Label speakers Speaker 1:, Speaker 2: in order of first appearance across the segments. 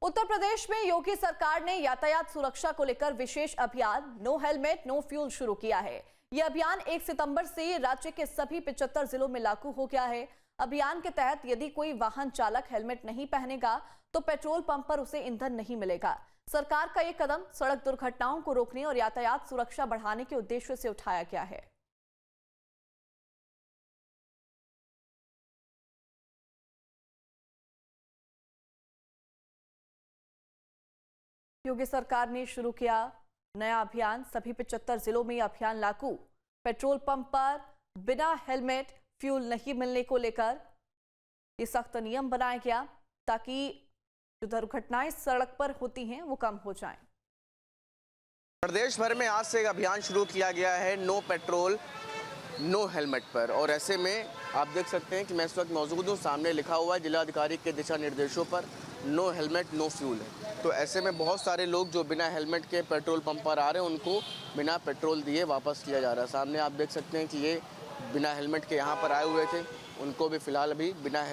Speaker 1: उत्तर प्रदेश में योगी सरकार ने यातायात सुरक्षा को लेकर विशेष अभियान नो हेलमेट नो फ्यूल शुरू किया है। यह अभियान 1 सितंबर से राज्य के सभी 75 जिलों में लागू हो गया है। अभियान के तहत यदि कोई वाहन चालक हेलमेट नहीं पहनेगा तो पेट्रोल पंप पर उसे ईंधन नहीं मिलेगा। सरकार का यह कदम सड़क दुर्घटनाओं को रोकने और यातायात सुरक्षा बढ़ाने के उद्देश्य से उठाया गया है। योगी सरकार ने शुरू किया नया अभियान, सभी 75 जिलों में अभियान लागू। पेट्रोल पंप पर बिना हेलमेट फ्यूल नहीं मिलने को लेकर ये सख्त नियम बनाया गया ताकि जो दुर्घटनाएं सड़क पर होती हैं वो कम हो जाएं।
Speaker 2: प्रदेश भर में आज से एक अभियान शुरू किया गया है नो पेट्रोल नो हेलमेट पर, और ऐसे में आप देख सकते हैं कि मैं इस वक्त मौजूद हूँ। सामने लिखा हुआ है जिलाधिकारी के दिशा निर्देशों पर नो हेलमेट नो फ्यूल है। तो ऐसे में बहुत सारे लोग जो बिना हेलमेट के पेट्रोल पंप पर आ रहे हैं उनको बिना पेट्रोल दिए वापस किया जा रहा है। सामने आप देख सकते हैं कि ये बिना हेलमेट के यहाँ पर आए हुए थे, उनको भी फिलहाल अभी बिना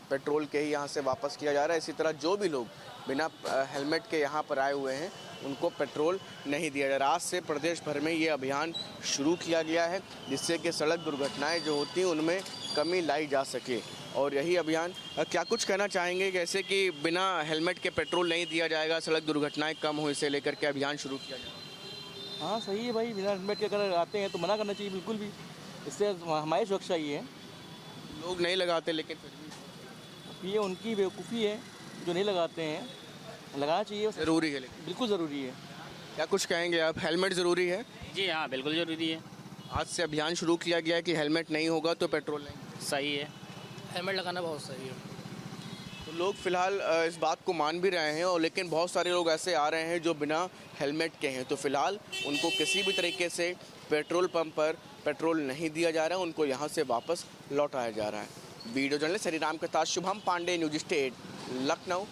Speaker 2: पेट्रोल के ही यहाँ से वापस किया जा रहा है। इसी तरह जो भी लोग बिना हेलमेट के यहाँ पर आए हुए हैं उनको पेट्रोल नहीं दिया जा रहा। आज से प्रदेश भर में ये अभियान शुरू किया गया है जिससे कि सड़क दुर्घटनाएं जो होती हैं उनमें कमी लाई जा सके। और यही अभियान क्या कुछ कहना चाहेंगे जैसे कि बिना हेलमेट के पेट्रोल नहीं दिया जाएगा, सड़क दुर्घटनाएं कम हो, इसे लेकर के अभियान शुरू किया जाएगा?
Speaker 3: हाँ सही है भाई, बिना हेलमेट के अगर आते हैं तो मना करना चाहिए बिल्कुल भी, इससे हमारी सुरक्षा ही है।
Speaker 2: लोग नहीं लगाते लेकिन फिर भी
Speaker 3: ये उनकी बेवकूफ़ी है जो नहीं लगाते हैं, लगाना चाहिए,
Speaker 2: ज़रूरी है लेकिन
Speaker 3: बिल्कुल ज़रूरी है।
Speaker 2: क्या कुछ कहेंगे आप? हेलमेट ज़रूरी है?
Speaker 4: जी हाँ, बिल्कुल ज़रूरी है।
Speaker 2: आज से अभियान शुरू किया गया है कि हेलमेट नहीं होगा तो पेट्रोल नहीं।
Speaker 4: सही है, हेलमेट लगाना बहुत सही है।
Speaker 2: तो लोग फिलहाल इस बात को मान भी रहे हैं, और लेकिन बहुत सारे लोग ऐसे आ रहे हैं जो बिना हेलमेट के हैं। तो फिलहाल उनको किसी भी तरीके से पेट्रोल पंप पर पेट्रोल नहीं दिया जा रहा है, उनको यहाँ से वापस लौटाया जा रहा है। वीडियो जर्नलिस्ट हरिराम के साथ शुभम पांडे, न्यूज स्टेट, लखनऊ।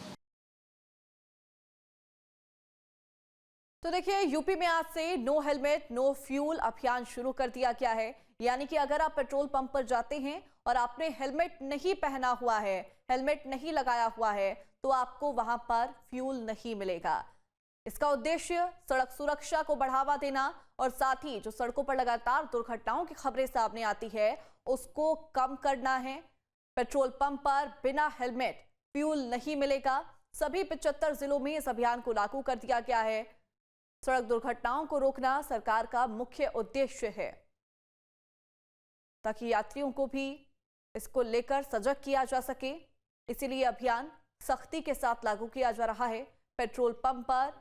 Speaker 1: तो देखिए, यूपी में आज से नो हेलमेट नो फ्यूल अभियान शुरू कर दिया गया है। यानी कि अगर आप पेट्रोल पंप पर जाते हैं और आपने हेलमेट नहीं पहना हुआ है, हेलमेट नहीं लगाया हुआ है, तो आपको वहां पर फ्यूल नहीं मिलेगा। इसका उद्देश्य सड़क सुरक्षा को बढ़ावा देना और साथ ही जो सड़कों पर लगातार दुर्घटनाओं की खबरें सामने आती है उसको कम करना है। पेट्रोल पंप पर बिना हेलमेट फ्यूल नहीं मिलेगा। सभी 75 जिलों में इस अभियान को लागू कर दिया गया है। सड़क दुर्घटनाओं को रोकना सरकार का मुख्य उद्देश्य है ताकि यात्रियों को भी इसको लेकर सजग किया जा सके। इसीलिए अभियान सख्ती के साथ लागू किया जा रहा है। पेट्रोल पंप पर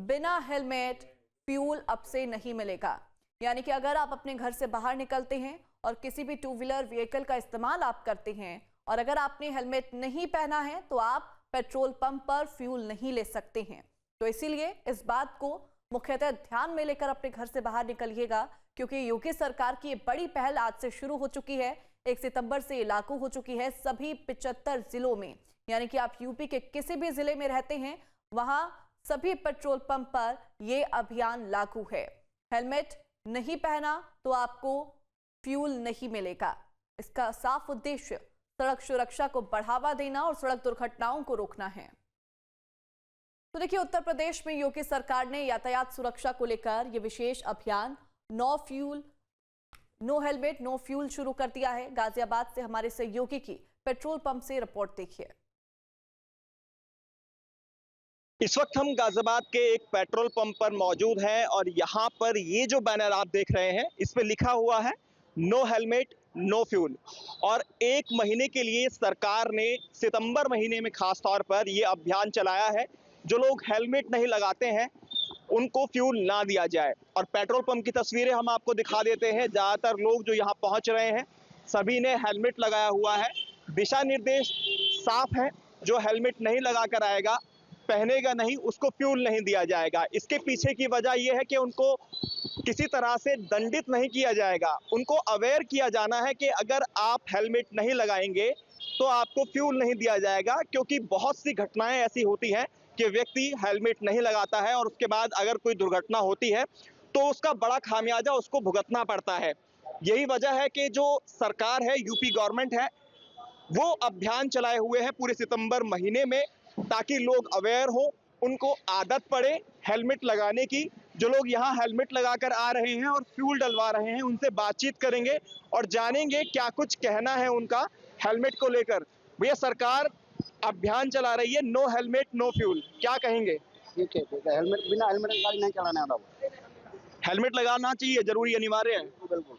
Speaker 1: बिना हेलमेट फ्यूल अब से नहीं मिलेगा। यानी कि अगर आप अपने घर से बाहर निकलते हैं और किसी भी 2 व्हीलर व्हीकल का इस्तेमाल आप करते हैं और अगर आपने हेलमेट नहीं पहना है तो आप पेट्रोल पंप पर फ्यूल नहीं ले सकते हैं। तो इसीलिए इस बात को मुख्यतः ध्यान में लेकर अपने घर से बाहर निकलिएगा, क्योंकि योगी सरकार की ये बड़ी पहल आज से शुरू हो चुकी है। 1 सितंबर से लागू हो चुकी है सभी 75 जिलों में। यानी कि आप यूपी के किसी भी जिले में रहते हैं वहां सभी पेट्रोल पंप पर यह अभियान लागू है। हेलमेट नहीं पहना तो आपको फ्यूल नहीं मिलेगा। इसका साफ उद्देश्य सड़क सुरक्षा को बढ़ावा देना और सड़क दुर्घटनाओं को रोकना है। तो देखिए, उत्तर प्रदेश में योगी सरकार ने यातायात सुरक्षा को लेकर यह विशेष अभियान नो हेलमेट नो फ्यूल शुरू कर दिया है। गाजियाबाद से हमारे सहयोगी की पेट्रोल पंप से रिपोर्ट देखिए।
Speaker 5: इस वक्त हम गाजियाबाद के एक पेट्रोल पंप पर मौजूद हैं और यहाँ पर ये जो बैनर आप देख रहे हैं इस पे लिखा हुआ है नो हेलमेट नो फ्यूल। और 1 महीने के लिए सरकार ने सितंबर महीने में खास तौर पर ये अभियान चलाया है। जो लोग हेलमेट नहीं लगाते हैं उनको फ्यूल ना दिया जाए। और पेट्रोल पंप की तस्वीरें हम आपको दिखा देते हैं। ज़्यादातर लोग जो यहाँ पहुँच रहे हैं सभी ने हेलमेट लगाया हुआ है। दिशा निर्देश साफ है, जो हेलमेट नहीं लगा कर आएगा, पहनेगा नहीं, उसको फ्यूल नहीं दिया जाएगा। इसके पीछे की वजह यह है कि उनको किसी तरह से दंडित नहीं किया जाएगा, उनको अवेयर किया जाना है कि अगर आप हेलमेट नहीं लगाएंगे तो आपको फ्यूल नहीं दिया जाएगा। क्योंकि बहुत सी घटनाएं ऐसी होती हैं कि व्यक्ति हेलमेट नहीं लगाता है और उसके बाद अगर कोई दुर्घटना होती है तो उसका बड़ा खामियाजा उसको भुगतना पड़ता है। यही वजह है कि जो सरकार है, यूपी गवर्नमेंट है, वो अभियान चलाए हुए हैं पूरे सितंबर महीने में ताकि लोग अवेयर हो, उनको आदत पड़े हेलमेट लगाने की। जो लोग यहाँ हेलमेट लगाकर आ रहे हैं और फ्यूल डलवा रहे हैं, उनसे बातचीत करेंगे और जानेंगे क्या कुछ कहना है उनका हेलमेट को लेकर। भैया, सरकार अभियान चला रही है नो हेलमेट नो फ्यूल, क्या कहेंगे?
Speaker 6: ठीक है, हेलमेट बिना हेलमेट गाड़ी नहीं चलाने वाला।
Speaker 5: हेलमेट लगाना चाहिए, जरूरी अनिवार्य है।
Speaker 6: बिल्कुल।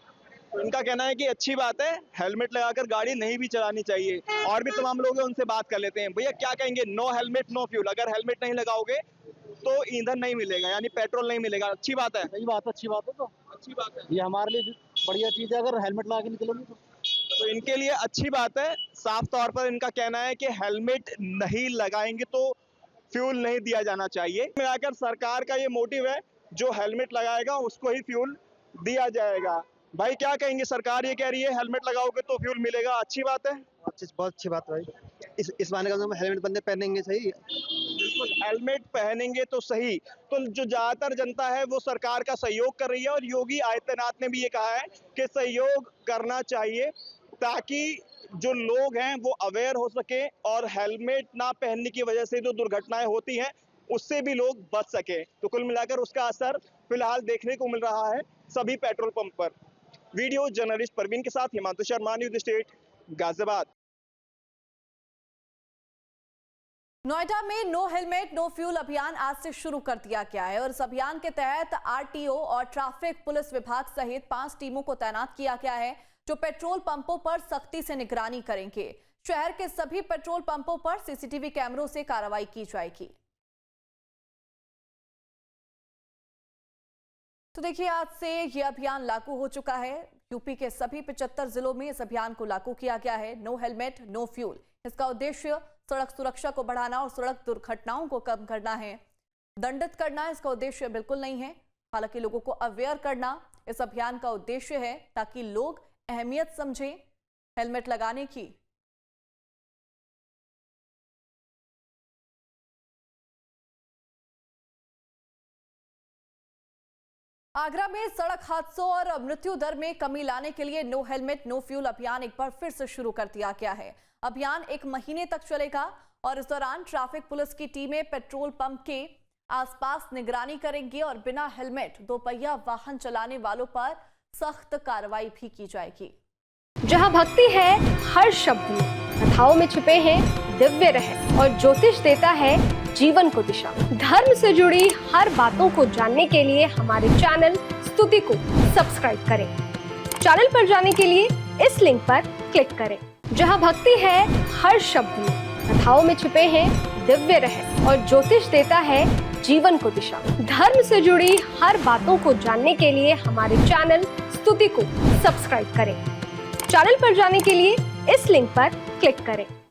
Speaker 5: तो इनका कहना है कि अच्छी बात है, हेलमेट लगाकर गाड़ी नहीं भी चलानी चाहिए। और भी तमाम लोग हैं, उनसे बात कर लेते हैं। भैया, क्या कहेंगे नो हेलमेट नो फ्यूल? अगर हेलमेट नहीं लगाओगे तो ईंधन नहीं मिलेगा, यानी पेट्रोल नहीं मिलेगा। अच्छी बात है?
Speaker 6: सही बात है, अच्छी बात है। तो
Speaker 5: अच्छी बात है।
Speaker 6: ये हमारे लिए बढ़िया चीज है, अगर हेलमेट लगा के निकलेंगे
Speaker 5: तो इनके लिए अच्छी बात है। साफ तौर पर इनका कहना है कि हेलमेट नहीं लगाएंगे तो फ्यूल नहीं दिया जाना चाहिए। मिलाकर सरकार का ये मोटिव है, जो हेलमेट लगाएगा उसको ही फ्यूल दिया जाएगा। भाई, क्या कहेंगे? सरकार ये कह रही है हेलमेट लगाओगे तो फ्यूल मिलेगा, अच्छी बात है?
Speaker 6: बहुत अच्छी बात है भाई। इस बहाने का हेलमेट बंदे पहनेंगे सही।
Speaker 5: बिल्कुल, हेलमेट पहनेंगे तो सही। तो जो ज्यादातर जनता है वो सरकार का सहयोग कर रही है, और योगी आदित्यनाथ ने भी ये कहा है कि सहयोग करना चाहिए, ताकि जो लोग हैं वो अवेयर हो सके और हेलमेट ना पहनने की वजह से जो दुर्घटनाएं होती हैं उससे भी लोग बच सके। तो कुल मिलाकर उसका असर फिलहाल देखने को मिल रहा है सभी पेट्रोल पंप पर। वीडियो जर्नलिस्ट परवीन के साथ हिमांशु शर्मा, न्यूज़ स्टेट, गाजियाबाद।
Speaker 1: नोएडा में नो हेलमेट नो फ्यूल अभियान आज से शुरू कर दिया गया है और इस अभियान के तहत आरटीओ और ट्रैफिक पुलिस विभाग सहित 5 टीमों को तैनात किया गया है, जो पेट्रोल पंपों पर सख्ती से निगरानी करेंगे। शहर के सभी पेट्रोल पंपों पर सीसीटीवी कैमरों से कार्रवाई की जाएगी। तो देखिए, आज से यह अभियान लागू हो चुका है। यूपी के सभी 75 जिलों में इस अभियान को लागू किया गया है। नो हेलमेट नो फ्यूल, इसका उद्देश्य सड़क सुरक्षा को बढ़ाना और सड़क दुर्घटनाओं को कम करना है। दंडित करना इसका उद्देश्य बिल्कुल नहीं है। हालांकि लोगों को अवेयर करना इस अभियान का उद्देश्य है, ताकि लोग अहमियत समझें हेलमेट लगाने की। आगरा में सड़क हादसों और मृत्यु दर में कमी लाने के लिए नो हेलमेट नो फ्यूल अभियान एक बार फिर से शुरू कर दिया गया है। अभियान 1 महीने तक चलेगा और इस दौरान ट्रैफिक पुलिस की टीमें पेट्रोल पंप के आसपास निगरानी करेंगी और बिना हेलमेट दोपहिया वाहन चलाने वालों पर सख्त कार्रवाई भी की जाएगी।
Speaker 7: जहाँ भक्ति है हर शब्द में, कथाओं में छुपे हैं दिव्य रहस्य और ज्योतिष देता है जीवन को दिशा। धर्म से जुड़ी हर बातों को जानने के लिए हमारे चैनल स्तुति को सब्सक्राइब करें। चैनल पर जाने के लिए इस लिंक पर क्लिक करें। जहाँ भक्ति है हर शब्द में, कथाओं में छुपे हैं दिव्य रहस्य और ज्योतिष देता है जीवन को दिशा। धर्म से जुड़ी हर बातों को जानने के लिए हमारे चैनल स्तुति को सब्सक्राइब करें। चैनल पर जाने के लिए इस लिंक पर क्लिक करें।